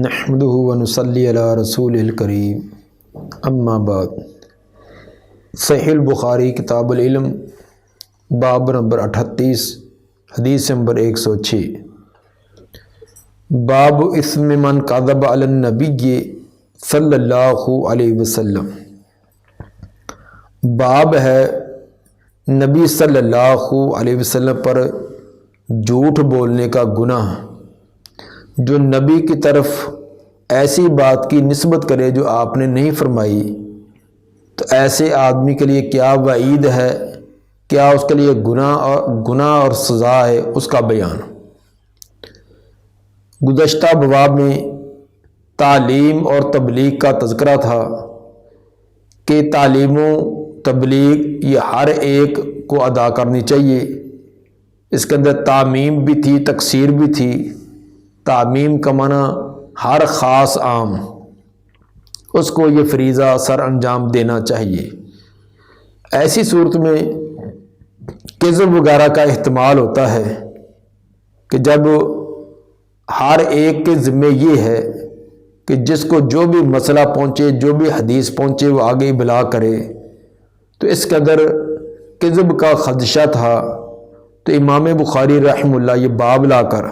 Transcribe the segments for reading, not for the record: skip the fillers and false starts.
نحمدہ و نصلی علی رسول الکریم اما بعد۔ صحیح البخاری کتاب العلم باب نمبر 38 حدیث نمبر 106۔ باب اسم من کذب علی النبی صلی اللہ علیہ وسلم۔ باب ہے نبی صلی اللہ علیہ وسلم پر جھوٹ بولنے کا گناہ۔ جو نبی کی طرف ایسی بات کی نسبت کرے جو آپ نے نہیں فرمائی، تو ایسے آدمی کے لیے کیا وعید ہے، کیا اس کے لیے گناہ اور سزا ہے، اس کا بیان۔ گزشتہ باب میں تعلیم اور تبلیغ کا تذکرہ تھا کہ تعلیم و تبلیغ یہ ہر ایک کو ادا کرنی چاہیے۔ اس کے اندر تعمیم بھی تھی، تکثیر بھی تھی۔ تعمیم کا معنی ہر خاص عام، اس کو یہ فریضہ سر انجام دینا چاہیے۔ ایسی صورت میں کذب وغیرہ کا احتمال ہوتا ہے کہ جب ہر ایک کے ذمے یہ ہے کہ جس کو جو بھی مسئلہ پہنچے، جو بھی حدیث پہنچے، وہ آگے ابلاغ کرے، تو اس کے اندر کذب کا خدشہ تھا۔ تو امام بخاری رحمہ اللہ یہ باب لا کر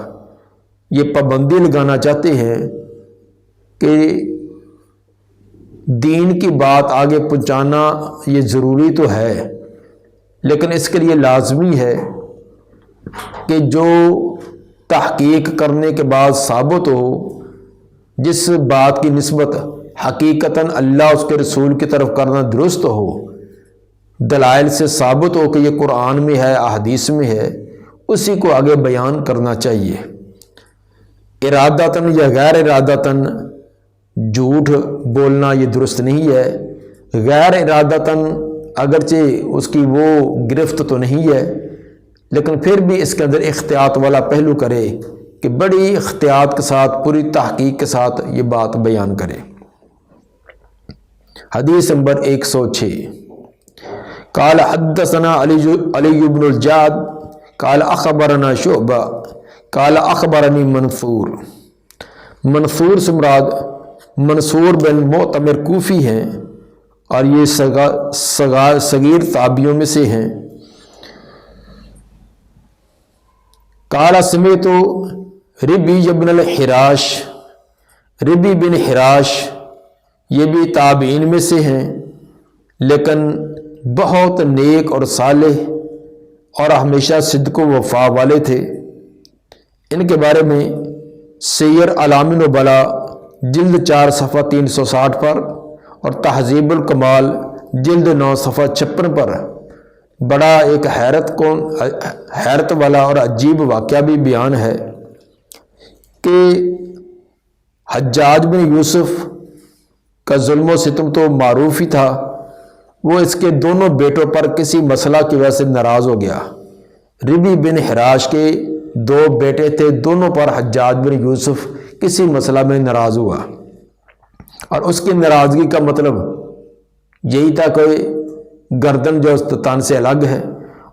یہ پابندی لگانا چاہتے ہیں کہ دین کی بات آگے پہنچانا یہ ضروری تو ہے، لیکن اس کے لیے لازمی ہے کہ جو تحقیق کرنے کے بعد ثابت ہو، جس بات کی نسبت حقیقتاً اللہ اس کے رسول کی طرف کرنا درست ہو، دلائل سے ثابت ہو کہ یہ قرآن میں ہے، احادیث میں ہے، اسی کو آگے بیان کرنا چاہیے۔ ارادتاً یا غیر ارادتاً جھوٹ بولنا یہ درست نہیں ہے۔ غیر ارادتاً اگرچہ اس کی وہ گرفت تو نہیں ہے، لیکن پھر بھی اس کے اندر احتیاط والا پہلو کرے کہ بڑی احتیاط کے ساتھ، پوری تحقیق کے ساتھ یہ بات بیان کرے۔ حدیث نمبر 106۔ قال حدثنا علی بن الجعد قال اخبرنا شعبہ قال اخبرنی منصور۔ منصور سے مراد منصور بن معتمر کوفی ہیں اور یہ صغیر تابعیوں میں سے ہیں۔ قال سمعت ربی بن الحراش، ربی بن حراش یہ بھی تابعین میں سے ہیں، لیکن بہت نیک اور صالح اور ہمیشہ صدق و وفا والے تھے۔ ان کے بارے میں سیر اعلام نبلا جلد 4 صفحہ 360 پر اور تہذیب الکمال جلد 9 صفحہ 56 پر بڑا ایک حیرت والا اور عجیب واقعہ بھی بیان ہے کہ حجاج بن یوسف کا ظلم و ستم تو معروف ہی تھا، وہ اس کے دونوں بیٹوں پر کسی مسئلہ کی وجہ سے ناراض ہو گیا۔ ربی بن حراش کے 2 بیٹے تھے، دونوں پر حجاج بن یوسف کسی مسئلہ میں ناراض ہوا، اور اس کی ناراضگی کا مطلب یہی تھا کہ گردن جو تن سے الگ ہے،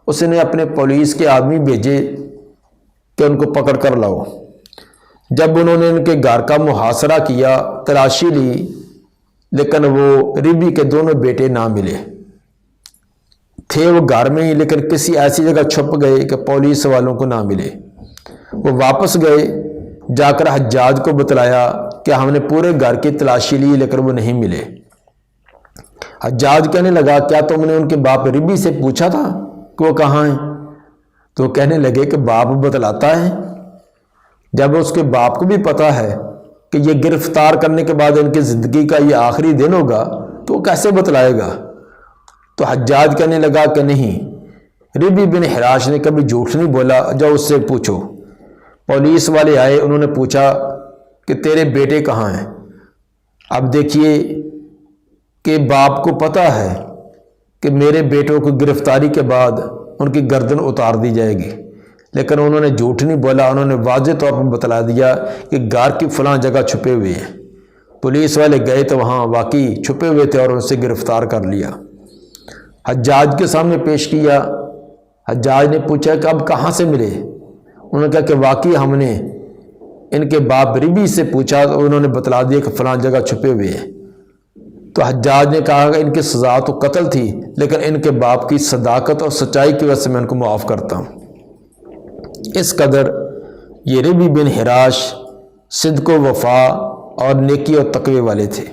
اس نے اپنے پولیس کے آدمی بھیجے کہ ان کو پکڑ کر لاؤ۔ جب انہوں نے ان کے گھر کا محاصرہ کیا، تلاشی لی، لیکن وہ ربی کے دونوں بیٹے نہ ملے تھے۔ وہ گھر میں ہی، لیکن کسی ایسی جگہ چھپ گئے کہ پولیس والوں کو نہ ملے۔ وہ واپس گئے، جا کر حجاج کو بتلایا کہ ہم نے پورے گھر کی تلاشی لی لیکن وہ نہیں ملے۔ حجاج کہنے لگا کیا تم نے ان کے باپ ربی سے پوچھا تھا کہ وہ کہاں ہیں؟ تو وہ کہنے لگے کہ باپ بتلاتا ہے۔ جب اس کے باپ کو بھی پتا ہے کہ یہ گرفتار کرنے کے بعد ان کی زندگی کا یہ آخری دن ہوگا، تو وہ کیسے بتلائے گا؟ تو حجاج کہنے لگا کہ نہیں، ربی بن حراش نے کبھی جھوٹ نہیں بولا، جاؤ اس سے پوچھو۔ پولیس والے آئے، انہوں نے پوچھا کہ تیرے بیٹے کہاں ہیں؟ اب دیکھیے کہ باپ کو پتہ ہے کہ میرے بیٹوں کو گرفتاری کے بعد ان کی گردن اتار دی جائے گی، لیکن انہوں نے جھوٹ نہیں بولا، انہوں نے واضح طور پر بتلا دیا کہ گھر کی فلاں جگہ چھپے ہوئے ہیں۔ پولیس والے گئے تو وہاں واقعی چھپے ہوئے تھے اور ان سے گرفتار کر لیا، حجاج کے سامنے پیش کیا۔ حجاج نے پوچھا کہ اب کہاں سے ملے؟ انہوں نے کہا کہ واقعی ہم نے ان کے باپ ربی سے پوچھا تو انہوں نے بتلا دیا کہ فلاں جگہ چھپے ہوئے ہیں۔ تو حجاج نے کہا کہ ان کی سزا تو قتل تھی، لیکن ان کے باپ کی صداقت اور سچائی کی وجہ سے میں ان کو معاف کرتا ہوں۔ اس قدر یہ ربی بن حراش صدق و وفا اور نیکی اور تقوی والے تھے۔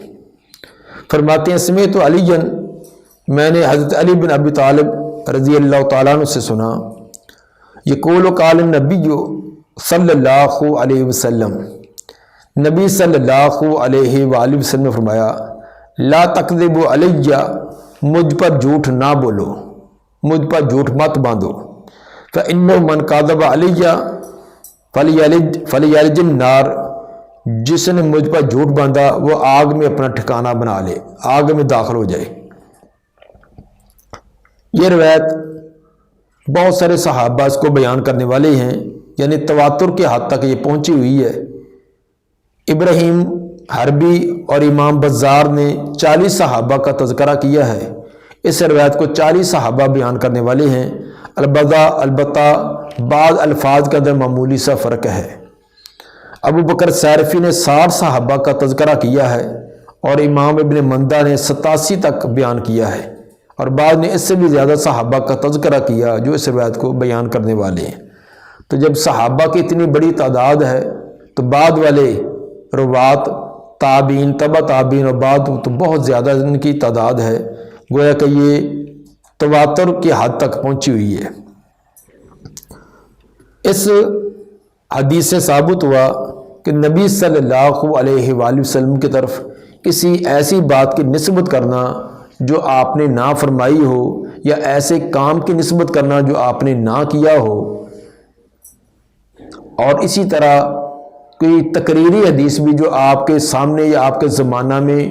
فرماتے ہیں سمیت علی، میں نے حضرت علی بن ابی طالب رضی اللہ تعالیٰ عنہ سے سنا، یقول قال النبی صلی اللہ علیہ وسلم، نبی صلی اللہ علیہ وآلہ وسلم نے فرمایا، لا تکذبوا علی، مجھ پر جھوٹ نہ بولو، مجھ پر جھوٹ مت باندھو، فإنہ من کذب علی فلیلج النار، جس نے مجھ پر جھوٹ باندھا وہ آگ میں اپنا ٹھکانہ بنا لے، آگ میں داخل ہو جائے۔ یہ روایت بہت سارے صحابہ اس کو بیان کرنے والے ہیں، یعنی تواتر کے حد تک یہ پہنچی ہوئی ہے۔ ابراہیم حربی اور امام بزار نے 40 صحابہ کا تذکرہ کیا ہے۔ اس روایت کو 40 صحابہ بیان کرنے والے ہیں، البتہ بعض الفاظ کے اندر معمولی سا فرق ہے۔ ابو بکر سیرفی نے 60 صحابہ کا تذکرہ کیا ہے اور امام ابن مندہ نے 87 تک بیان کیا ہے، اور بعض نے اس سے بھی زیادہ صحابہ کا تذکرہ کیا جو اس روایت کو بیان کرنے والے ہیں۔ تو جب صحابہ کی اتنی بڑی تعداد ہے تو بعد والے روات تابعین، تبع تابعین اور بعد تو بہت زیادہ ان کی تعداد ہے، گویا کہ یہ تواتر کی حد تک پہنچی ہوئی ہے۔ اس حدیث سے ثابت ہوا کہ نبی صلی اللہ علیہ وآلہ وسلم کی طرف کسی ایسی بات کی نسبت کرنا جو آپ نے نہ فرمائی ہو، یا ایسے کام کی نسبت کرنا جو آپ نے نہ کیا ہو، اور اسی طرح کوئی تقریری حدیث بھی جو آپ کے سامنے یا آپ کے زمانہ میں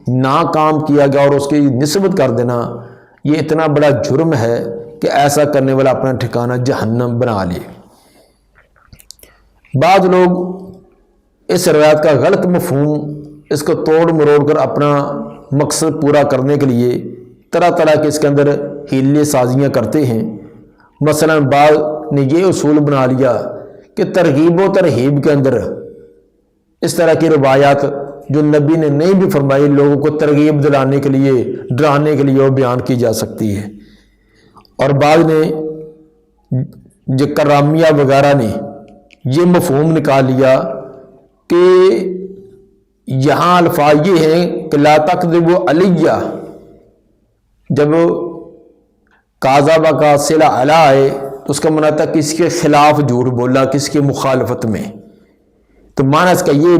نہ کام کیا گیا اور اس کی نسبت کر دینا، یہ اتنا بڑا جرم ہے کہ ایسا کرنے والا اپنا ٹھکانہ جہنم بنا لے۔ بعض لوگ اس روایت کا غلط مفہوم، اس کو توڑ مروڑ کر اپنا مقصد پورا کرنے کے لیے طرح طرح کے اس کے اندر ہیلے سازیاں کرتے ہیں۔ مثلا بعض نے یہ اصول بنا لیا کہ ترغیب و ترہیب کے اندر اس طرح کی روایات جو نبی نے نہیں بھی فرمائی، لوگوں کو ترغیب دلانے کے لیے، ڈرانے کے لیے وہ بیان کی جا سکتی ہے۔ اور بعض نے جو کرامیہ وغیرہ نے یہ مفہوم نکال لیا کہ یہاں الفاظ یہ ہیں کہ لا تکذبوا علی، جب کاذبہ کا صلہ علی آئے تو اس کا معنی تھا کسی کے خلاف جھوٹ بولا، کسی کی مخالفت میں، تو معنی اس کا یہ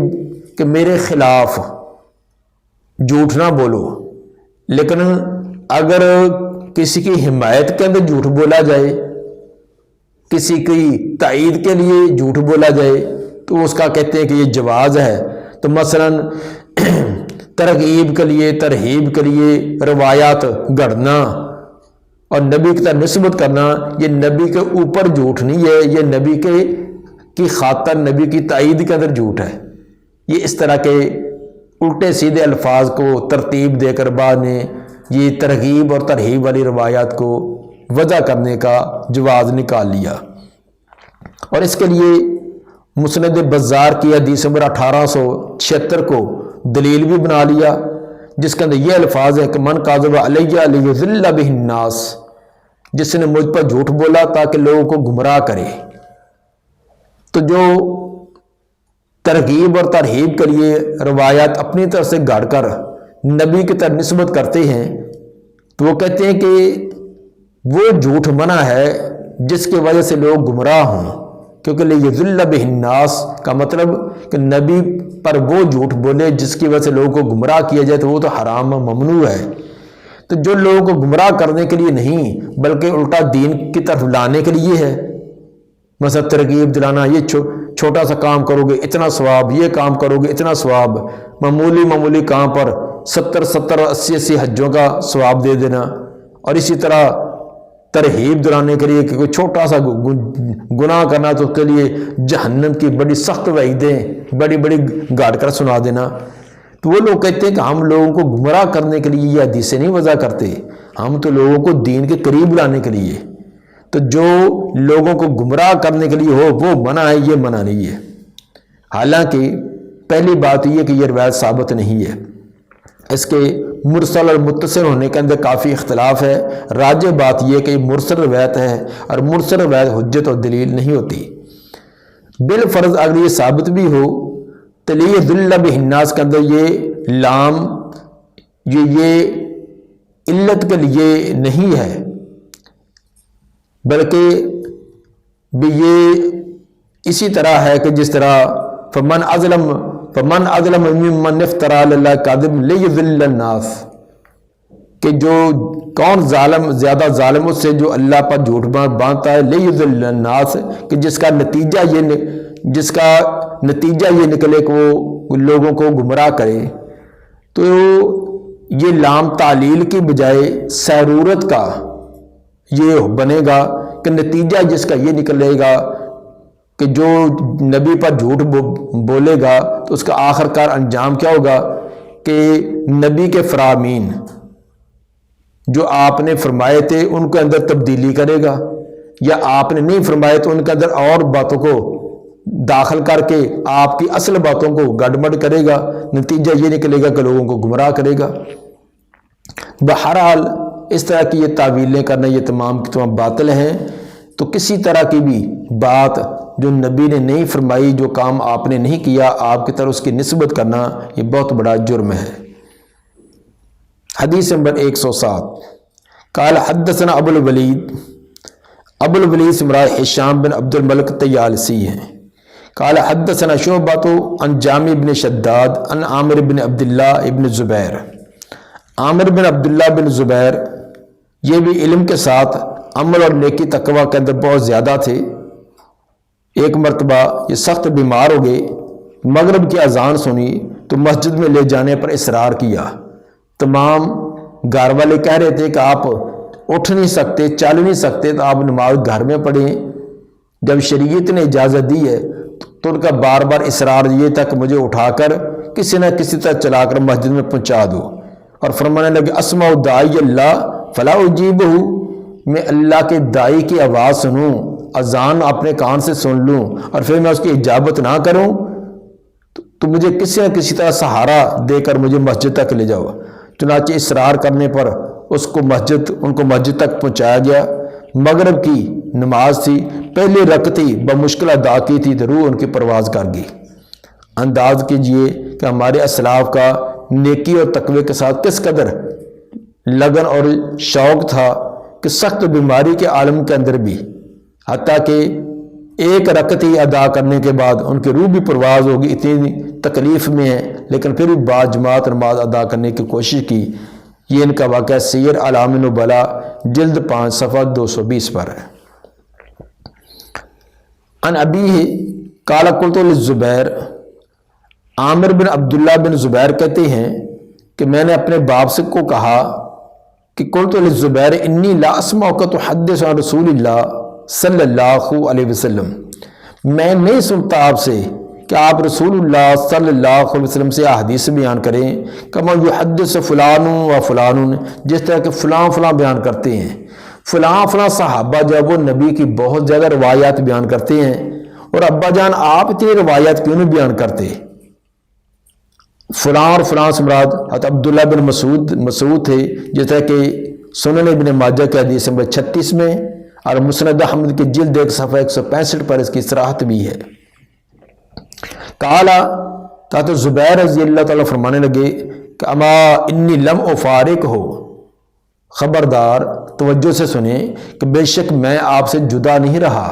کہ میرے خلاف جھوٹ نہ بولو۔ لیکن اگر کسی کی حمایت کے اندر جھوٹ بولا جائے، کسی کی تائید کے لیے جھوٹ بولا جائے، تو اس کا کہتے ہیں کہ یہ جواز ہے۔ تو مثلا ترغیب کے لیے، ترہیب کے لیے روایات گھڑنا اور نبی کی طرف نسبت کرنا، یہ نبی کے اوپر جھوٹ نہیں ہے، یہ نبی کی خاطر، نبی کی تائید کے اندر جھوٹ ہے۔ یہ اس طرح کے الٹے سیدھے الفاظ کو ترتیب دے کر بعد نے یہ ترغیب اور ترہیب والی روایات کو وضع کرنے کا جواز نکال لیا۔ اور اس کے لیے مسند بزار کی حدیث نمبر 1876 کو دلیل بھی بنا لیا، جس کے اندر یہ الفاظ ہے کہ من کاذب علی لیضل بہ الناس، جس نے مجھ پر جھوٹ بولا تاکہ لوگوں کو گمراہ کرے۔ تو جو ترغیب اور ترہیب کے لیے روایات اپنی طرف سے گھڑ کر نبی کی طرف نسبت کرتے ہیں، تو وہ کہتے ہیں کہ وہ جھوٹ منع ہے جس کی وجہ سے لوگ گمراہ ہوں، کیونکہ لیضل بہ الناس کا مطلب کہ نبی پر وہ جھوٹ بولے جس کی وجہ سے لوگوں کو گمراہ کیا جائے، تو وہ تو حرام ممنوع ہے۔ تو جو لوگوں کو گمراہ کرنے کے لیے نہیں بلکہ الٹا دین کی طرف لانے کے لیے ہے، مثلا ترغیب دلانا، یہ چھوٹا سا کام کرو گے اتنا ثواب، یہ کام کرو گے اتنا ثواب، معمولی کام پر 70 80 حجوں کا ثواب دے دینا، اور اسی طرح ترہیب دلانے کے لیے کہ کوئی چھوٹا سا گناہ کرنا تو اس کے لیے جہنم کی بڑی سخت وعیدیں بڑی گاڑ کر سنا دینا۔ تو وہ لوگ کہتے ہیں کہ ہم لوگوں کو گمراہ کرنے کے لیے یہ حدیثیں نہیں وضع کرتے، ہم تو لوگوں کو دین کے قریب لانے کے لیے۔ تو جو لوگوں کو گمراہ کرنے کے لیے ہو وہ منع ہے، یہ منع نہیں ہے۔ حالانکہ پہلی بات یہ کہ یہ روایت ثابت نہیں ہے، اس کے مرسل اور متصل ہونے کے اندر کافی اختلاف ہے۔ راجح بات یہ کہ یہ مرسل روایت ہے، اور مرسل روایت حجت اور دلیل نہیں ہوتی۔ بالفرض اگر یہ ثابت بھی ہو تو لیذل بہ الناس کے اندر یہ لام یہ علت کے لیے نہیں ہے، بلکہ بھی یہ اسی طرح ہے کہ جس طرح فمن اظلم ممن افتری علی اللہ کاذب لیذل الناس، کہ جو کون ظالم زیادہ ظالم اس سے جو اللہ پر جھوٹ باندھتا ہے، لیذل الناس، کہ جس کا نتیجہ یہ نکلے کہ وہ لوگوں کو گمراہ کرے۔ تو یہ لام تعلیل کی بجائے سیرورت کا یہ بنے گا کہ نتیجہ جس کا یہ نکلے گا کہ جو نبی پر جھوٹ بولے گا تو اس کا آخر کار انجام کیا ہوگا کہ نبی کے فرامین جو آپ نے فرمائے تھے ان کے اندر تبدیلی کرے گا، یا آپ نے نہیں فرمائے تو ان کے اندر اور باتوں کو داخل کر کے آپ کی اصل باتوں کو گڑبڑ کرے گا، نتیجہ یہ نکلے گا کہ لوگوں کو گمراہ کرے گا۔ بہرحال اس طرح کی یہ تعویلیں کرنا یہ تمام کی تمام باطل ہیں۔ تو کسی طرح کی بھی بات جو نبی نے نہیں فرمائی، جو کام آپ نے نہیں کیا، آپ کی طرف اس کی نسبت کرنا یہ بہت بڑا جرم ہے۔ حدیث نمبر 107 قال حدثنا ابو الولید سے مراد ہشام بن عبد الملک طیالسی ہیں۔ قال حدثنا شعبۃ عن جامع بن شداد عن عامر بن عبداللہ ابن زبیر۔ عامر بن عبداللہ بن زبیر یہ بھی علم کے ساتھ عمل اور نیکی تقوی کے اندر بہت زیادہ تھے۔ ایک مرتبہ یہ سخت بیمار ہو گئے، مغرب کی اذان سنی تو مسجد میں لے جانے پر اصرار کیا۔ تمام گھر والے کہہ رہے تھے کہ آپ اٹھ نہیں سکتے، چل نہیں سکتے، تو آپ نماز گھر میں پڑھیں۔ جب شریعت نے اجازت دی ہے تو ان کا بار بار اصرار یہ تھا کہ مجھے اٹھا کر کسی نہ کسی طرح چلا کر مسجد میں پہنچا دو، اور فرمانے لگے اسمع داعی اللہ فلا اجیبہ، میں اللہ کے داعی کی آواز سنوں، اذان اپنے کان سے سن لوں اور پھر میں اس کی اجابت نہ کروں، تو مجھے کسی نہ کسی طرح سہارا دے کر مجھے مسجد تک لے جاؤ۔ چنانچہ اصرار کرنے پر ان کو مسجد تک پہنچایا گیا۔ مغرب کی نماز تھی، پہلی رکعت ہی بمشکل ادا کی تھی تو روح ان کی پرواز کر گئی۔ انداز کیجئے کہ ہمارے اسلاف کا نیکی اور تقوی کے ساتھ کس قدر لگن اور شوق تھا کہ سخت بیماری کے عالم کے اندر بھی، حتیٰ کہ ایک رکعت ہی ادا کرنے کے بعد ان کی روح بھی پرواز ہوگی، اتنی تکلیف میں ہے، لیکن پھر بھی باجماعت نماز ادا کرنے کی کوشش کی۔ یہ ان کا واقعہ سیر اعلام نبلا جلد 5 صفحہ 220 پر ہے۔ ان ابی قال قلت للزبیر، عامر بن عبداللہ بن زبیر کہتے ہیں کہ میں نے اپنے باپ سے کو کہا کہ قلت للزبیر انی لا اسمعک تحدث عن رسول اللہ صلی اللہ علیہ وسلم، میں نہیں سنتا آپ سے کہ آپ رسول اللہ صلی اللہ علیہ وسلم سے احادیث بیان کریں، کما یحدث فلان و فلان، جس طرح کہ فلاں بیان کرتے ہیں۔ فلاں صحابہ جب وہ نبی کی بہت زیادہ روایات بیان کرتے ہیں، اور ابا جان آپ اتنی روایات کیوں نہیں بیان کرتے؟ فلاں اور فلاں سے مراد حضرت عبداللہ بن مسعود تھے، جس طرح کہ سنن ابن ماجہ کے حدیث نمبر 36 میں اور مسند احمد کی جلد 1 صفحہ 165 پر اس کی صراحت بھی ہے۔ قالا تحت زبیر رضی اللہ تعالیٰ فرمانے لگے کہ اما انی لم افارق ہو، خبردار توجہ سے سنیں کہ بے شک میں آپ سے جدا نہیں رہا۔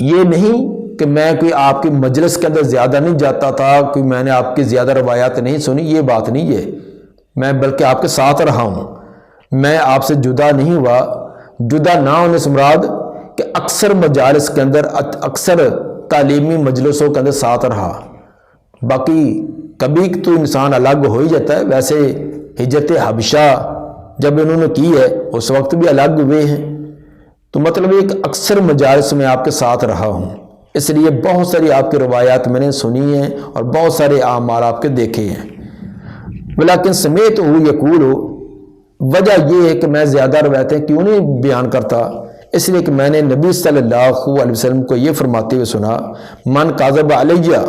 یہ نہیں کہ میں کوئی آپ کی مجلس کے اندر زیادہ نہیں جاتا تھا، کوئی میں نے آپ کی زیادہ روایات نہیں سنی، یہ بات نہیں ہے، میں بلکہ آپ کے ساتھ رہا ہوں، میں آپ سے جدا نہیں ہوا۔ جدا نہ ہونے سے مراد کہ اکثر مجالس کے اندر، اکثر تعلیمی مجلسوں کے اندر ساتھ رہا، باقی کبھی تو انسان الگ ہو ہی جاتا ہے۔ ویسے ہجرت حبشہ جب انہوں نے کی ہے اس وقت بھی الگ ہوئے ہیں، تو مطلب ایک اکثر مجالس میں آپ کے ساتھ رہا ہوں، اس لیے بہت ساری آپ کی روایات میں نے سنی ہیں اور بہت سارے اعمال آپ کے دیکھے ہیں۔ ولیکن سمیت ہو یقول، وجہ یہ ہے کہ میں زیادہ روایتیں کیوں نہیں بیان کرتا، اس لیے کہ میں نے نبی صلی اللہ علیہ وسلم کو یہ فرماتے ہوئے سنا، من کاذب علیہ،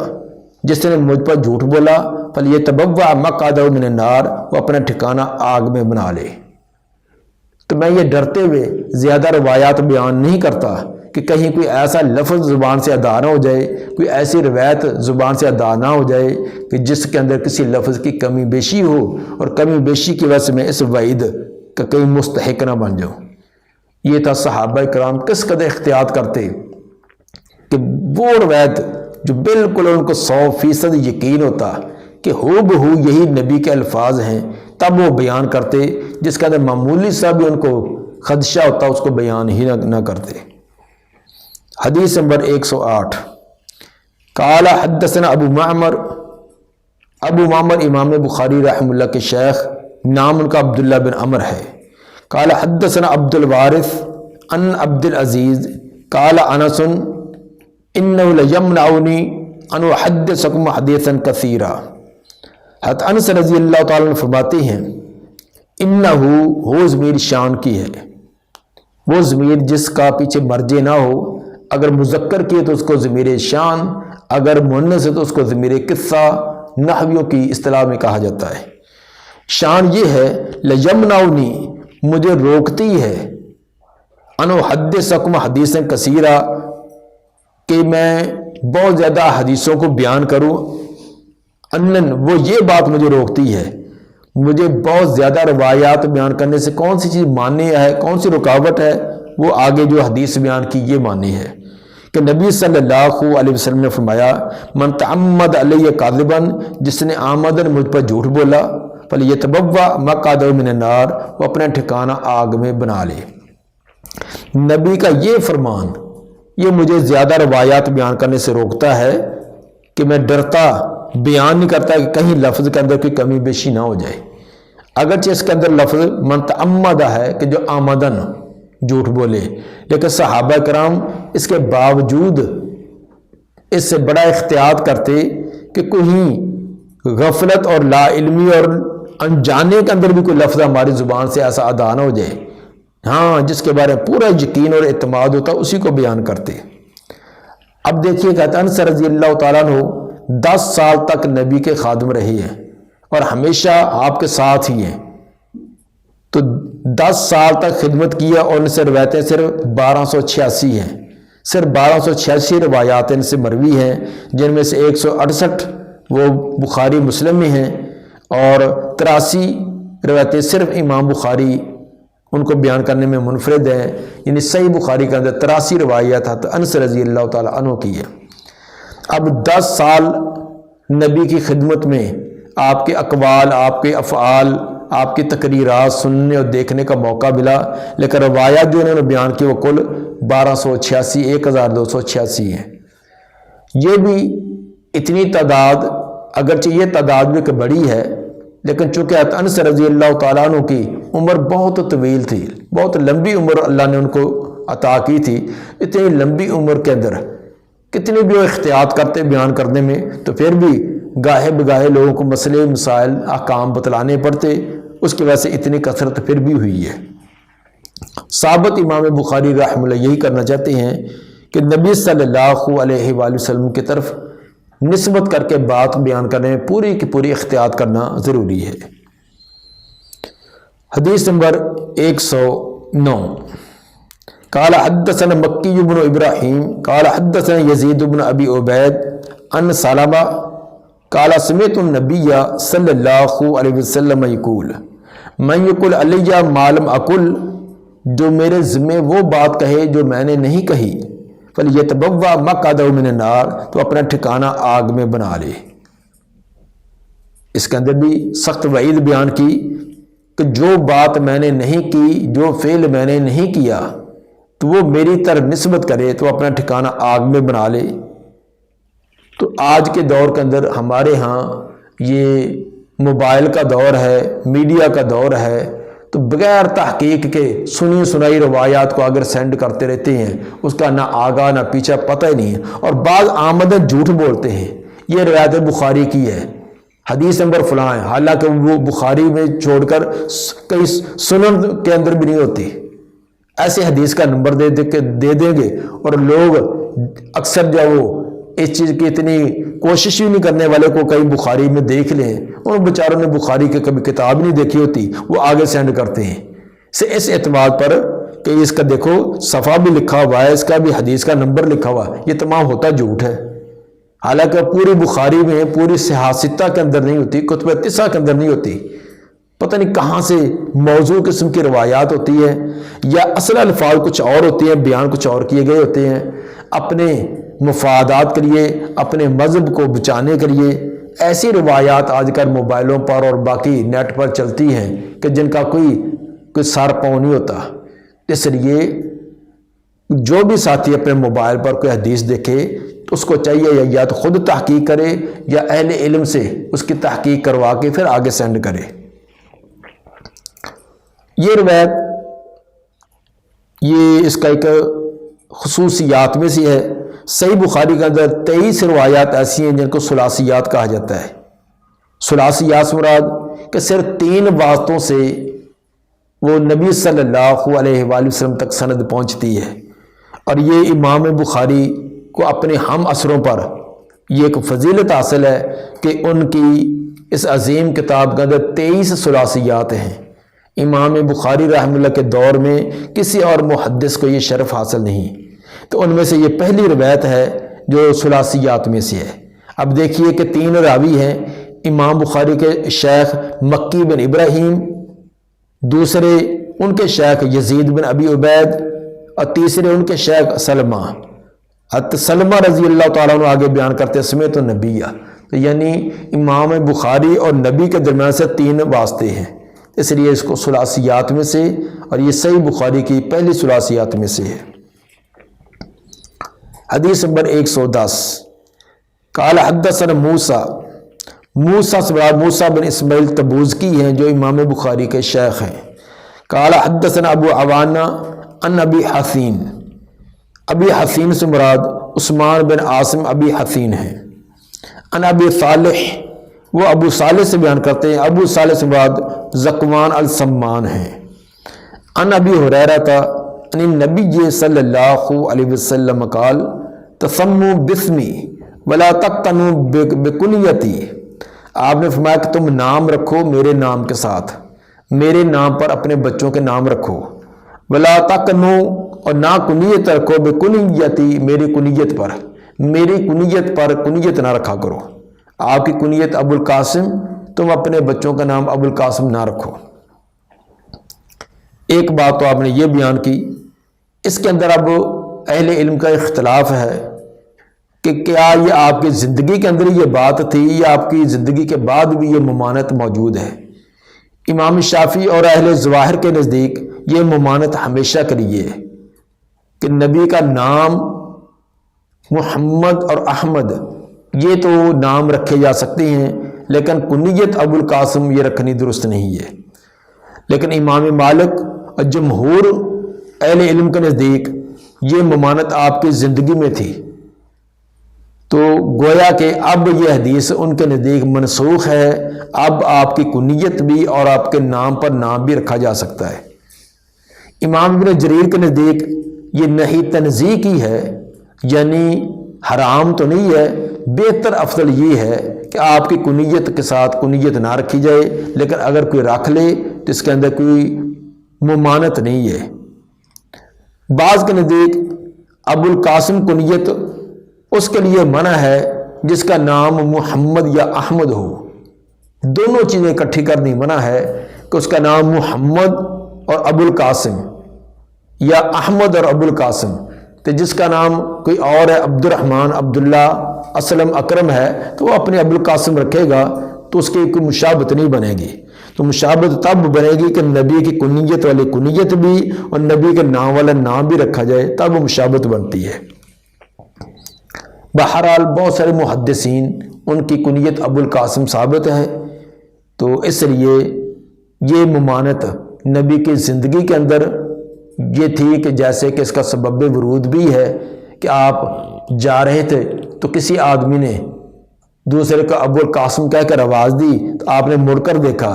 جس نے مجھ پر جھوٹ بولا، فلیتبوأ مقعدہ من النار، وہ اپنا ٹھکانہ آگ میں بنا لے۔ تو میں یہ ڈرتے ہوئے زیادہ روایات بیان نہیں کرتا کہ کہیں کوئی ایسا لفظ زبان سے ادا نہ ہو جائے، کوئی ایسی روایت زبان سے ادا نہ ہو جائے کہ جس کے اندر کسی لفظ کی کمی بیشی ہو، اور کمی بیشی کی وجہ سے میں اس وعید کا کہیں مستحق نہ بن جاؤں۔ یہ تھا صحابہ کرام کس قدر احتیاط کرتے کہ وہ روایت جو بالکل ان کو 100% یقین ہوتا کہ ہو بہو یہی نبی کے الفاظ ہیں، تب وہ بیان کرتے، جس کے اندر معمولی سا بھی ان کو خدشہ ہوتا اس کو بیان ہی نہ کرتے۔ حدیث نمبر 108، قال حدثنا ابو معمر امام بخاری رحمہ اللہ کے شیخ، نام ان کا عبداللہ بن عمر ہے۔ قال حدثنا عبد الوارث ان عبد العزیز قال انس انہ لیمنعنی ان احدثکم حدیثا کثیرا۔ حضرت انس رضی اللہ تعالیٰ عنہ فرماتے ہیں، انہ ہو ضمیر شان کی ہے، وہ ضمیر جس کا پیچھے مرجع نہ ہو، اگر مذکر کیے تو اس کو ضمیر شان، اگر مؤنث ہے تو اس کو ضمیر قصہ، نحویوں کی اصطلاح میں کہا جاتا ہے۔ شان یہ ہے لیمنعنی، مجھے روکتی ہے، ان احدثکم حدیثا کثیرا، کہ میں بہت زیادہ حدیثوں کو بیان کروں، انن وہ یہ بات مجھے روکتی ہے، مجھے بہت زیادہ روایات بیان کرنے سے کون سی چیز ماننی ہے، کون سی رکاوٹ ہے، وہ آگے جو حدیث بیان کی یہ مانی ہے کہ نبی صلی اللہ علیہ وسلم نے فرمایا، من تعمد علیہ کاذبا، جس نے آمدن مجھ پر جھوٹ بولا، فلیتبوأ مقعدہ من النار، وہ اپنا ٹھکانہ آگ میں بنا لے۔ نبی کا یہ فرمان یہ مجھے زیادہ روایات بیان کرنے سے روکتا ہے کہ میں ڈرتا بیان نہیں کرتا کہ کہیں لفظ کے اندر کوئی کمی بیشی نہ ہو جائے، اگرچہ اس کے اندر لفظ من تعمدہ ہے کہ جو آمدن جھوٹ بولے، لیکن صحابہ کرام اس کے باوجود اس سے بڑا احتیاط کرتے کہ کہیں غفلت اور لا علمی اور انجانے کے اندر بھی کوئی لفظ ہماری زبان سے ایسا ادا نہ ہو جائے، ہاں جس کے بارے میں پورا یقین اور اعتماد ہوتا اسی کو بیان کرتے۔ اب دیکھیے کہ انس رضی اللہ تعالیٰ عنہ 10 سال تک نبی کے خادم رہے ہیں اور ہمیشہ آپ کے ساتھ ہی ہیں، تو 10 سال تک خدمت کیا اور ان سے روایتیں صرف 1286 ہیں، صرف 1286 روایات ان سے مروی ہیں، جن میں سے 168 وہ بخاری مسلم میں ہیں، اور 83 روایتیں صرف امام بخاری ان کو بیان کرنے میں منفرد ہیں، یعنی صحیح بخاری کے اندر 83 روایات انس رضی اللہ تعالیٰ عنہ کی ہے۔ اب 10 سال نبی کی خدمت میں آپ کے اقوال، آپ کے افعال، آپ کی تقریرات سننے اور دیکھنے کا موقع ملا، لیکن روایات جو انہوں نے بیان کی وہ کل 1286 1286 ہیں۔ یہ بھی اتنی تعداد، اگرچہ یہ تعداد بھی کہ بڑی ہے، لیکن چونکہ انس رضی اللہ تعالیٰ عنہ کی عمر بہت طویل تھی، بہت لمبی عمر اللہ نے ان کو عطا کی تھی، اتنی لمبی عمر کے اندر کتنی بھی وہ احتیاط کرتے بیان کرنے میں، تو پھر بھی گاہے بگاہے لوگوں کو مسئلے مسائل احکام بتلانے پڑتے، اس کی وجہ سے اتنی کثرت پھر بھی ہوئی ہے۔ ثابت امام بخاری رحمہ اللہ یہی کرنا چاہتے ہیں کہ نبی صلی اللہ علیہ وآلہ وسلم کی طرف نسبت کر کے بات بیان کرنے میں پوری کی پوری احتیاط کرنا ضروری ہے۔ حدیث نمبر 109، قال حدثنا مکی بن ابراہیم قال حدثنا یزید بن ابی عبید ان سلمہ قال سمعت النبی صلی اللہ علیہ وسلم یقول من یقول علیہ ما لم اقل، جو میرے ذمہ وہ بات کہے جو میں نے نہیں کہی، فلیتبوأ مقعدہ من النار، تو اپنا ٹھکانہ آگ میں بنا لے۔ اس کے اندر بھی سخت وعید بیان کی کہ جو بات میں نے نہیں کی، جو فعل میں نے نہیں کیا، تو وہ میری طرف نسبت کرے تو اپنا ٹھکانہ آگ میں بنا لے۔ تو آج کے دور کے اندر ہمارے ہاں یہ موبائل کا دور ہے، میڈیا کا دور ہے، تو بغیر تحقیق کے سنی سنائی روایات کو اگر سینڈ کرتے رہتے ہیں، اس کا نہ آگا نہ پیچھا پتہ ہی نہیں ہے، اور بعض آمدن جھوٹ بولتے ہیں، یہ روایت بخاری کی ہے، حدیث نمبر فلاں ہے، حالانکہ وہ بخاری میں چھوڑ کر کئی سنن کے اندر بھی نہیں ہوتی۔ ایسے حدیث کا نمبر دے دیں گے، اور لوگ اکثر جو وہ اس چیز کی اتنی کوشش ہی نہیں کرنے والے کو کئی بخاری میں دیکھ لیں، ان بیچاروں نے بخاری کی کبھی کتاب نہیں دیکھی ہوتی، وہ آگے سینڈ کرتے ہیں اس اعتماد پر کہ اس کا دیکھو صفحہ بھی لکھا ہوا ہے، اس کا بھی حدیث کا نمبر لکھا ہوا ہے، یہ تمام ہوتا جھوٹ ہے۔ حالانکہ پوری بخاری میں، پوری صحاح ستہ کے اندر نہیں ہوتی، کتب تسعہ کے اندر نہیں ہوتی، پتہ نہیں کہاں سے موضوع قسم کی روایات ہوتی ہے، یا اصل الفاظ کچھ اور ہوتے ہیں، بیان کچھ اور کیے گئے ہوتے ہیں، اپنے مفادات کے لیے، اپنے مذہب کو بچانے کے لیے ایسی روایات آج کل موبائلوں پر اور باقی نیٹ پر چلتی ہیں کہ جن کا کوئی سار پاؤں نہیں ہوتا۔ اس لیے جو بھی ساتھی اپنے موبائل پر کوئی حدیث دیکھے تو اس کو چاہیے یا تو خود تحقیق کرے یا اہل علم سے اس کی تحقیق کروا کے پھر آگے سینڈ کرے۔ یہ روایت، یہ اس کا ایک خصوصیات میں سے ہے۔ صحیح بخاری کے اندر 23 روایات ایسی ہیں جن کو ثلاثیات کہا جاتا ہے۔ ثلاثیات سے مراد کہ صرف 3 واسطوں سے وہ نبی صلی اللہ علیہ وآلہ وسلم تک سند پہنچتی ہے، اور یہ امام بخاری کو اپنے ہم عصروں پر یہ ایک فضیلت حاصل ہے کہ ان کی اس عظیم کتاب کے اندر 23 ثلاثیات ہیں۔ امام بخاری رحمہ اللہ کے دور میں کسی اور محدث کو یہ شرف حاصل نہیں، تو ان میں سے یہ پہلی روایت ہے جو ثلاثیات میں سے ہے۔ اب دیکھیے کہ 3 راوی ہیں، امام بخاری کے شیخ مکی بن ابراہیم، دوسرے ان کے شیخ یزید بن ابی عبید، اور تیسرے ان کے شیخ سلمہ۔ سلمہ رضی اللہ تعالیٰ عنہ آگے بیان کرتے سمیت النبی، تو یعنی امام بخاری اور نبی کے درمیان سے 3 واسطے ہیں، اس لیے اس کو ثلاثیات میں سے، اور یہ صحیح بخاری کی پہلی ثلاثیات میں سے ہے۔ حدیث نمبر 110، قال حدثنا موسیٰ بن اسماعیل تبوذکی ہیں جو امام بخاری کے شیخ ہیں۔ قال حدثنا ابو عوانہ ان ابی حسین، ابی حسین سے مراد عثمان بن عاصم ابی حسین ہیں۔ ان ابی صالح، وہ ابو صالح سے بیان کرتے ہیں، ابو صالح سے مراد ذکوان السمان ہیں۔ ان ابی ہریرہ ان النبی صلی اللہ علیہ وسلم قال تسموا باسمی ولا تقتنوا بکنیتی، آپ نے فرمایا کہ تم نام رکھو میرے نام کے ساتھ، میرے نام پر اپنے بچوں کے نام رکھو، ولا تقنوا، اور نہ کنیت رکھو، بکنیتی، میری کنیت پر، میری کنیت پر کنیت نہ رکھا کرو، آپ کی کنیت ابو القاسم، تم اپنے بچوں کا نام ابو القاسم نہ رکھو۔ ایک بات تو آپ نے یہ بیان کی، اس کے اندر اب اہل علم کا اختلاف ہے کہ کیا یہ آپ کی زندگی کے اندر یہ بات تھی یا آپ کی زندگی کے بعد بھی یہ ممانعت موجود ہے۔ امام شافعی اور اہل ظواہر کے نزدیک یہ ممانعت ہمیشہ کے لیے ہے کہ نبی کا نام محمد اور احمد یہ تو نام رکھے جا سکتے ہیں، لیکن کنیت ابو القاسم یہ رکھنی درست نہیں ہے۔ لیکن امام مالک اور جمہور اہل علم کے نزدیک یہ ممانعت آپ کی زندگی میں تھی، تو گویا کہ اب یہ حدیث ان کے نزدیک منسوخ ہے، اب آپ کی کنیت بھی اور آپ کے نام پر نام بھی رکھا جا سکتا ہے۔ امام ابن جریر کے نزدیک یہ نہی تنزیہ کی ہے، یعنی حرام تو نہیں ہے، بہتر افضل یہ ہے کہ آپ کی کنیت کے ساتھ کنیت نہ رکھی جائے، لیکن اگر کوئی رکھ لے تو اس کے اندر کوئی ممانعت نہیں ہے۔ بعض کے نزدیک ابو القاسم کنیت اس کے لیے منع ہے جس کا نام محمد یا احمد ہو، دونوں چیزیں اکٹھی کرنی منع ہے کہ اس کا نام محمد اور ابو القاسم یا احمد اور ابو القاسم، تو جس کا نام کوئی اور ہے، عبد الرحمن، عبداللہ، اسلم، اکرم ہے، تو وہ اپنے ابو القاسم رکھے گا تو اس کی کوئی مشابہت نہیں بنے گی۔ تو مشابہت تب بنے گی کہ نبی کی کنیت والی کنیت بھی اور نبی کے نام والا نام بھی رکھا جائے، تب وہ مشابہت بنتی ہے۔ بہرحال بہت سارے محدثین ان کی کنیت ابو القاسم ثابت ہے، تو اس لیے یہ ممانعت نبی کی زندگی کے اندر یہ تھی کہ جیسے کہ اس کا سبب ورود بھی ہے کہ آپ جا رہے تھے تو کسی آدمی نے دوسرے کو ابو القاسم کہہ کر آواز دی، تو آپ نے مڑ کر دیکھا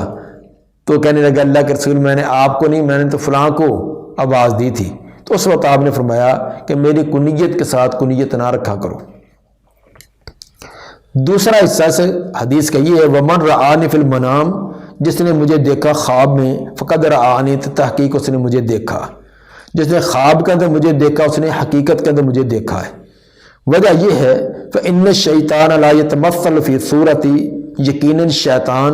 تو کہنے لگا اللہ کے رسول میں نے آپ کو نہیں، میں نے تو فلاں کو آواز دی تھی، تو اس وقت آپ نے فرمایا کہ میری کنیت کے ساتھ کنیت نہ رکھا کرو۔ دوسرا حصہ سے حدیث کا یہ ہے وَمَنْ رَآنِ فِي الْمَنَامِ، جس نے مجھے دیکھا خواب میں، فَقَدْ رَآنِی، تحقیق اس نے مجھے دیکھا۔ جس نے خواب کے اندر مجھے دیکھا اس نے حقیقت کے اندر مجھے دیکھا ہے۔ وجہ یہ ہے فَإِنَّ الشَّيْطَانَ لَا يَتَمَثَّلُ فِي صُورَتِي، یقیناً شیطان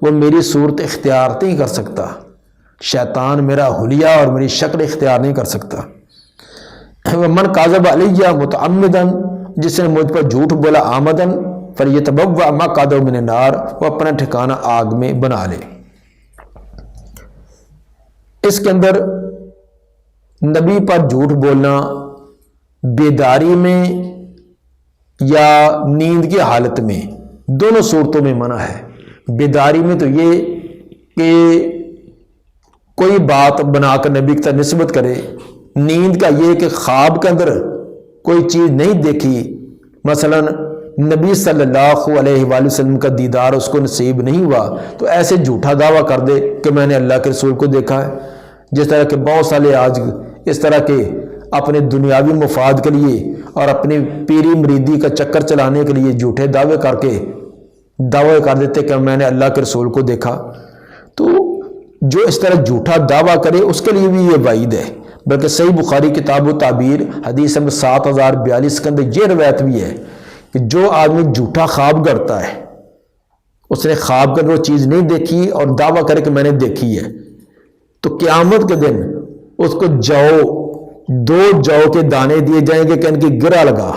وہ میری صورت اختیار نہیں کر سکتا، شیطان میرا حلیہ اور میری شکل اختیار نہیں کر سکتا۔ وَمَنْ كَذَبَ عَلَيَّ مُتَعَمِّدًا، جس نے مجھ پر جھوٹ بولا آمدن، فَلْيَتَبَوَّأْ مَقْعَدَهُ مِنَ النَّارِ، وہ اپنا ٹھکانہ آگ میں بنا لے۔ اس کے اندر نبی پر جھوٹ بولنا بیداری میں یا نیند کی حالت میں، دونوں صورتوں میں منع ہے۔ بیداری میں تو یہ کہ کوئی بات بنا کر نبی کی طرف نسبت کرے، نیند کا یہ کہ خواب کے اندر کوئی چیز نہیں دیکھی، مثلا نبی صلی اللہ علیہ وآلہ وسلم کا دیدار اس کو نصیب نہیں ہوا، تو ایسے جھوٹا دعویٰ کر دے کہ میں نے اللہ کے رسول کو دیکھا ہے۔ جس طرح کہ بہت سارے آج اس طرح کے اپنے دنیاوی مفاد کے لیے اور اپنی پیری مریدی کا چکر چلانے کے لیے جھوٹے دعوے کر کے دعوے کر دیتے کہ میں نے اللہ کے رسول کو دیکھا، تو جو اس طرح جھوٹا دعویٰ کرے اس کے لیے بھی یہ وعید ہے۔ بلکہ صحیح بخاری کتاب و تعبیر حدیث نمبر 7042 کے اندر یہ روایت بھی ہے کہ جو آدمی جھوٹا خواب گڑتا ہے، اس نے خواب کے اندر وہ چیز نہیں دیکھی اور دعویٰ کرے کہ میں نے دیکھی ہے، تو قیامت کے دن اس کو دو جو کے دانے دیے جائیں گے کہ ان کی گرہ لگا،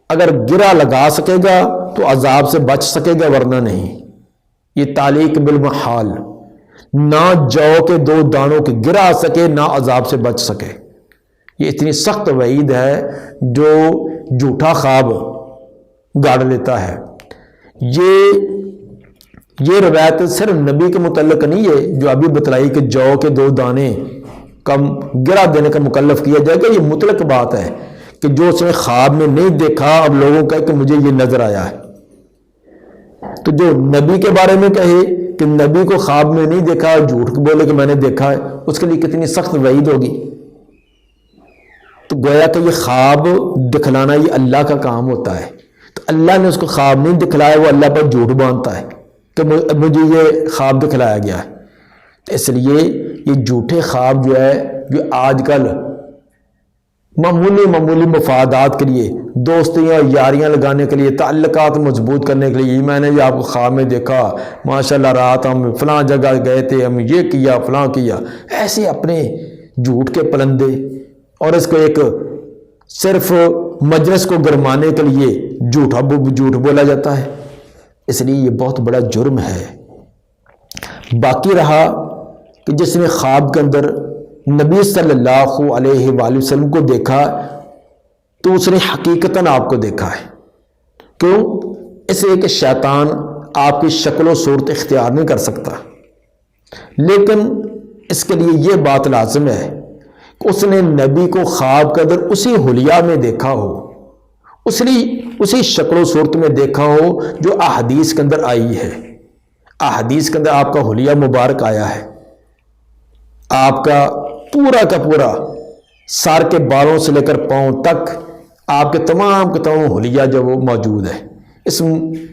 اگر گرہ لگا سکے گا تو عذاب سے بچ سکے گا، ورنہ نہیں۔ یہ تعلیق بالمحال، نہ جو کے 2 دانوں کی گرہ آ سکے نہ عذاب سے بچ سکے۔ یہ اتنی سخت وعید ہے جو جھوٹا خواب گاڑ لیتا ہے۔ یہ روایت صرف نبی کے متعلق نہیں ہے جو ابھی بتلائی کہ جو کے 2 دانے کم گرہ دینے کا مکلف کیا جائے گا، یہ مطلق بات ہے کہ جو اس نے خواب میں نہیں دیکھا اور لوگوں کا کہ مجھے یہ نظر آیا ہے، تو جو نبی کے بارے میں کہے کہ نبی کو خواب میں نہیں دیکھا اور جھوٹ بولے کہ میں نے دیکھا ہے، اس کے لیے کتنی سخت وعید ہوگی۔ تو گویا کہ یہ خواب دکھلانا یہ اللہ کا کام ہوتا ہے، تو اللہ نے اس کو خواب نہیں دکھلایا، وہ اللہ پر جھوٹ باندھتا ہے کہ مجھے یہ خواب دکھلایا گیا ہے۔ تو اس لیے یہ جھوٹے خواب جو ہے جو آج کل معمولی مفادات کے لیے، دوستیاں اور یاریاں لگانے کے لیے، تعلقات مضبوط کرنے کے لیے، میں نے یہ آپ کو خواب میں دیکھا، ماشاءاللہ رات ہم فلاں جگہ گئے تھے، ہم یہ کیا فلاں کیا، ایسے اپنے جھوٹ کے پلندے، اور اس کو ایک صرف مجلس کو گرمانے کے لیے جھوٹ بولا جاتا ہے۔ اس لیے یہ بہت بڑا جرم ہے۔ باقی رہا کہ جس نے خواب کے اندر نبی صلی اللہ علیہ وآلہ وسلم کو دیکھا تو اس نے حقیقتاً آپ کو دیکھا ہے۔ کیوں؟ اس لیے کہ شیطان آپ کی شکل و صورت اختیار نہیں کر سکتا، لیکن اس کے لیے یہ بات لازم ہے کہ اس نے نبی کو خواب کے اندر اسی حلیہ میں دیکھا ہو، اسی شکل و صورت میں دیکھا ہو جو احادیث کے اندر آئی ہے۔ احادیث کے اندر آپ کا حلیہ مبارک آیا ہے، آپ کا پورا سر کے بالوں سے لے کر پاؤں تک آپ کے تمام حلیہ جو وہ موجود ہے۔ اس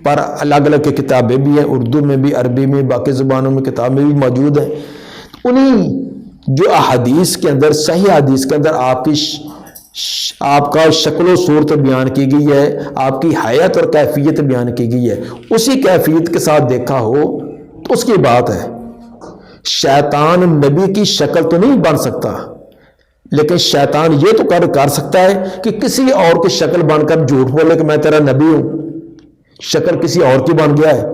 پر الگ الگ کتابیں بھی ہیں، اردو میں بھی، عربی میں، باقی زبانوں میں کتابیں بھی موجود ہیں۔ انہیں جو احادیث کے اندر، صحیح حدیث کے اندر آپ کا شکل و صورت بیان کی گئی ہے، آپ کی حیت اور کیفیت بیان کی گئی ہے، اسی کیفیت کے ساتھ دیکھا ہو تو اس کی بات ہے۔ شیطان نبی کی شکل تو نہیں بن سکتا، لیکن شیطان یہ تو کر سکتا ہے کہ کسی اور کی شکل بن کر جھوٹ بولے کہ میں تیرا نبی ہوں۔ شکل کسی اور کی بن گیا ہے،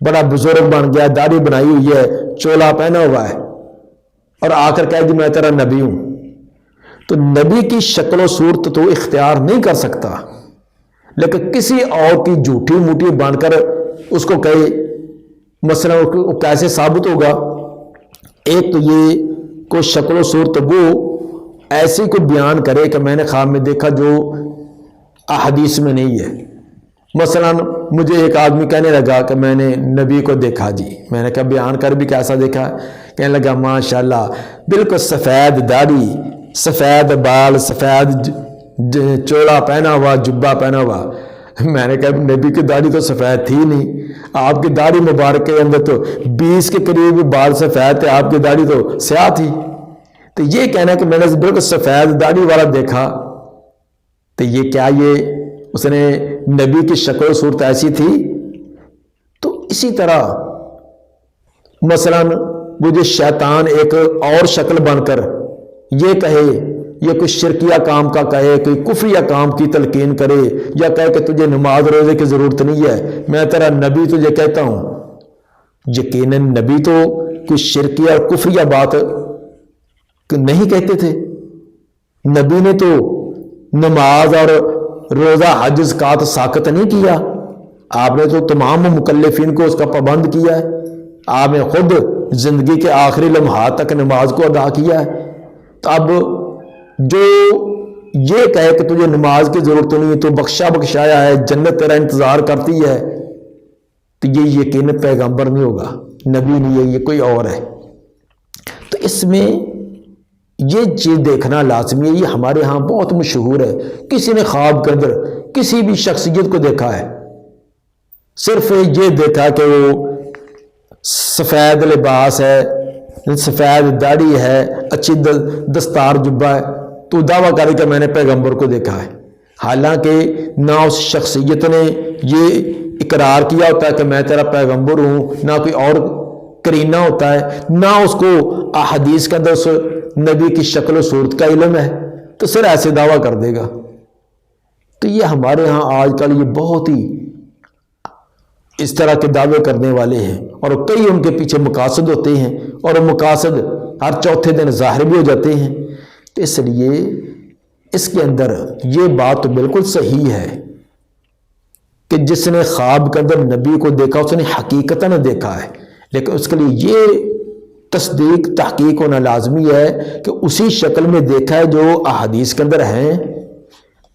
بڑا بزرگ بن گیا، داڑھی بنائی ہوئی ہے، چولا پہنا ہوا ہے، اور آ کر کہے کہ میں تیرا نبی ہوں۔ تو نبی کی شکل و صورت تو اختیار نہیں کر سکتا، لیکن کسی اور کی جھوٹی موٹی بن کر اس کو کہے، مثلا کیسے ثابت ہوگا؟ ایک تو یہ کوئی شکل و صورت وہ ایسی کو بیان کرے کہ میں نے خواب میں دیکھا جو احادیث میں نہیں ہے۔ مثلا مجھے ایک آدمی کہنے لگا کہ میں نے نبی کو دیکھا، جی میں نے کہا بیان کر بھی کیسا دیکھا کہنے لگا ماشاءاللہ بالکل سفید داڑھی، سفید بال، سفید چوڑا پہنا ہوا، جبہ پہنا ہوا۔ میں نے کہا نبی کی داڑھی تو سفید تھی نہیں، آپ کی داڑھی مبارک کے اندر تو 20 کے قریب بال سفید تھے، آپ کی داڑھی تو سیاہ تھی۔ تو یہ کہنا کہ میں نے بالکل سفید داڑھی والا دیکھا، تو یہ کیا یہ اس نے نبی کی شکل و صورت ایسی تھی؟ تو اسی طرح مثلا وہ جو شیطان ایک اور شکل بن کر یہ کہے، یہ کوئی شرکیہ کام کا کہے، کوئی کفریہ کام کی تلقین کرے، یا کہے کہ تجھے نماز روزے کی ضرورت نہیں ہے، میں تیرا نبی تجھے کہتا ہوں۔ یقیناً نبی تو کوئی شرکیہ اور کفریہ بات نہیں کہتے تھے۔ نبی نے تو نماز اور روزہ حج زکوٰۃ ساقط نہیں کیا، آپ نے تو تمام مکلفین کو اس کا پابند کیا ہے، آپ نے خود زندگی کے آخری لمحات تک نماز کو ادا کیا ہے۔ تو اب جو یہ کہے کہ تجھے نماز کی ضرورت نہیں ہے، تو بخشا بخشایا ہے، جنت تیرا انتظار کرتی ہے، تو یہ یقین پیغمبر نہیں ہوگا، نبی نہیں ہے، یہ کوئی اور ہے۔ تو اس میں یہ چیز دیکھنا لازمی ہے۔ یہ ہمارے ہاں بہت مشہور ہے، کسی نے خواب کے اندر کسی بھی شخصیت کو دیکھا ہے، صرف یہ دیکھا کہ وہ سفید لباس ہے، سفید داڑھی ہے، اچھی دستار جبہ ہے، تو دعویٰ کرے کہ میں نے پیغمبر کو دیکھا ہے، حالانکہ نہ اس شخصیت نے یہ اقرار کیا ہوتا ہے کہ میں تیرا پیغمبر ہوں، نہ کوئی اور کرینہ ہوتا ہے، نہ اس کو احادیث کے اندر اس نبی کی شکل و صورت کا علم ہے، تو صرف ایسے دعویٰ کر دے گا۔ تو یہ ہمارے ہاں آج کل یہ بہت ہی اس طرح کے دعوے کرنے والے ہیں، اور کئی ان کے پیچھے مقاصد ہوتے ہیں، اور وہ مقاصد ہر چوتھے دن ظاہر بھی ہو جاتے ہیں۔ تو اس لیے اس کے اندر یہ بات تو بالکل صحیح ہے کہ جس نے خواب کے اندر نبی کو دیکھا اس نے حقیقتاً دیکھا ہے، لیکن اس کے لیے یہ تصدیق تحقیق ہونا لازمی ہے کہ اسی شکل میں دیکھا ہے جو احادیث کے اندر ہیں،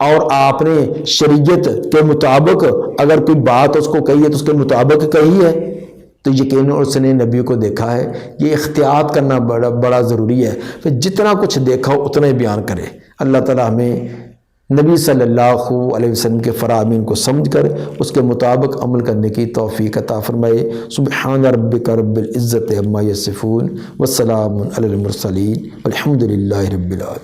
اور آپ نے شریعت کے مطابق اگر کوئی بات اس کو کہی ہے تو اس کے مطابق کہی ہے، تو یقیناً اس نے نبی کو دیکھا ہے۔ یہ احتیاط کرنا بڑا ضروری ہے، پھر جتنا کچھ دیکھا ہو اتنا ہی بیان کرے۔ اللہ تعالیٰ ہمیں نبی صلی اللہ علیہ وسلم کے فرامین کو سمجھ کر اس کے مطابق عمل کرنے کی توفیق عطا فرمائے۔ سبحان ربک رب العزت عما یصفون والسلام علی المرسلین والحمد للہ رب العالمین۔